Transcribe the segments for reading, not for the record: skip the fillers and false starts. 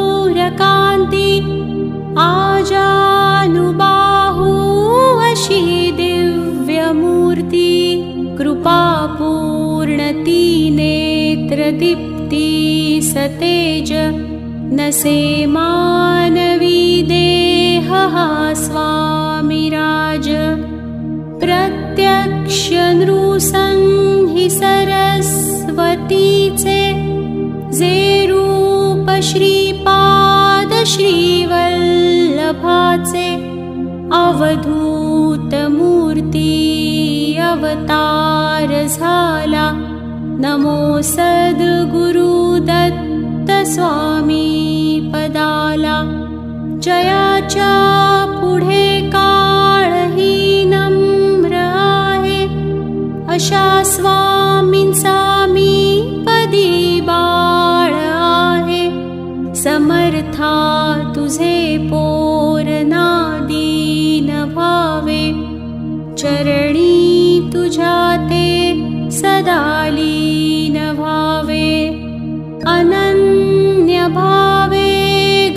समगौरकान्ति आजानुबाहु अशी दिव्यमूर्ति कृपापूर्णति नेत्रदीप्ति सतेज नसे मानवी देहः स्वामिराज प्रत्यक्ष नृसंहि सरस्वतीचे जे रूप श्रीपाद श्रीवल्लभाचे अवधूत मूर्ती अवतार झाला नमो सद्गुरु दत्त स्वामी पदाला जयाच्या पुढे काळही नम्र आहे अशा स्वामींचा मी पदी बाळ आहे समर्था तुझे पोरना दीन व्हावे चरणी तुझ्या ते सदा लीन व्हावे अनन्य भावे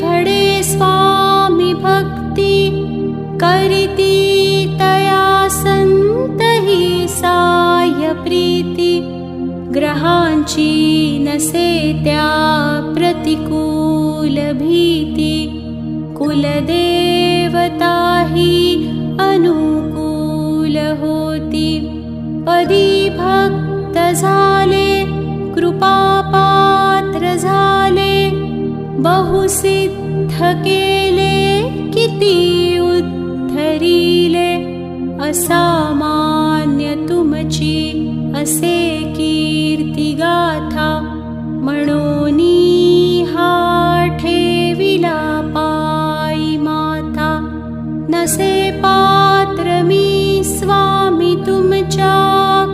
घडे स्वामी भक्ती करीती तया संतही साय प्रीती ग्रहांची नसे त्या प्रतिकूल भीती कुलदेवताही अनुकूल होती पदी भक्त झाले कृपापात्र झाले बहुसिद्ध केले किती उद्धरिले असामान्य तुमची असे कीर्ती गाथा म्हणोनी हा ठेविला पायी माथा नसे पात्र मी स्वामी तुमच्या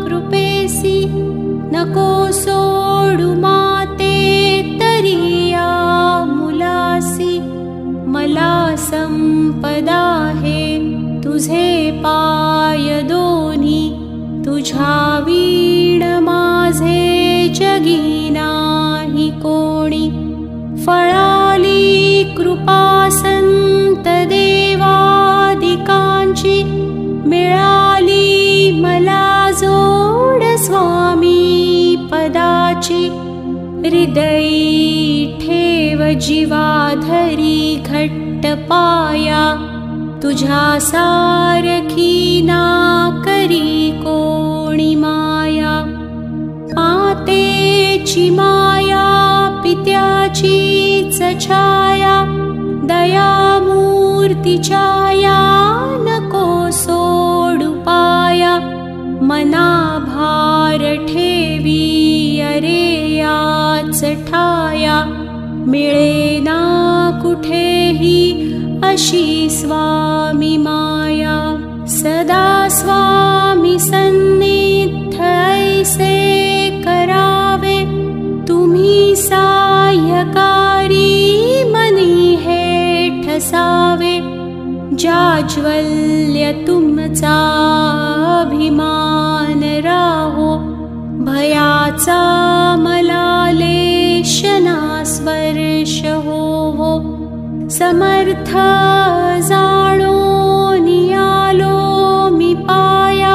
कृपेसी नको सोडू माते तरी या मुलासी मला संपदा हे तुझे पाय दोन्ही तुझ्या वीण माझे जगी नाही कोणी फळाली कृपा संत देवादिकांची मिळाली मला जोड स्वामी पदाची हृदयी ठेव जीवाधरी घट्ट पाया तुझ्या सारखी ना करी कोणी माया मातेची माया पित्याचीच छाया दयामूर्तीच्या या नको सोडू पाया मना भार ठेवी अरे याच ठाया मिळेना कुठेही अशी स्वामी माया सदा स्वामी सन्निध ऐसे करावे तुम्ही साह्यकारी मनी हे ठसावे जाज्वल्य तुमचा अभिमान राहो भयाचा मला लेशना स्पर्श होवो समर्थ जाणो नियालो मी पाया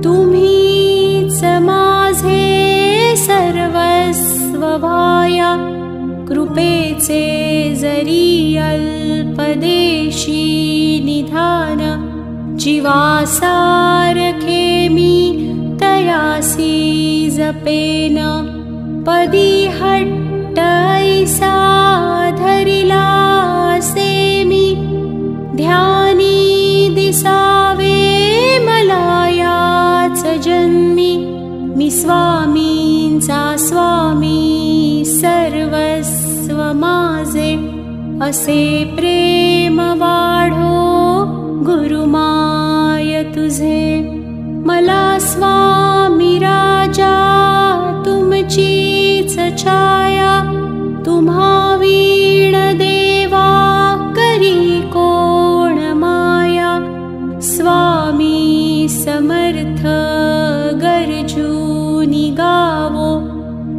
तुम्हीच माझे सर्वस्व भाया कृपेचे जरी अल्पदेशी निधान जीवासारखे मी तयासी जपेन पदी हट्ट ऐसा धरिला से मी ध्यानी दिसावे मला याच जन्मी मी स्वामींचा स्वामी सर्वस्व माझे असे प्रेम वाढो गुरुमाय तुझे मला स्वामी राजा तुमचीच छाया तुम्हा वीण देवा करी कोण माया स्वामी समर्थ गरजूनी गावो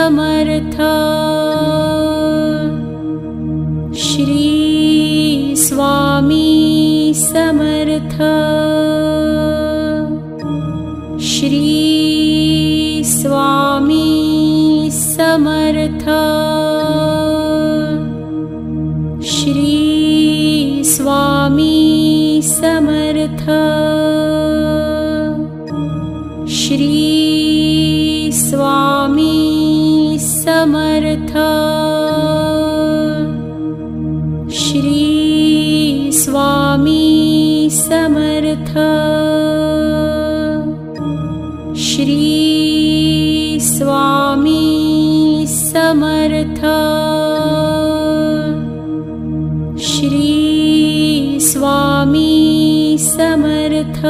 समर्थ। श्री स्वामी समर्थ। श्री स्वामी समर्थ। श्री स्वामी समर्थ। श्री स्वामी समर्थ। श्री स्वामी समर्थ। श्री स्वामी समर्थ। श्री स्वामी समर्थ।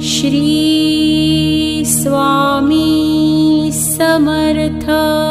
श्री स्वामी समर्थ।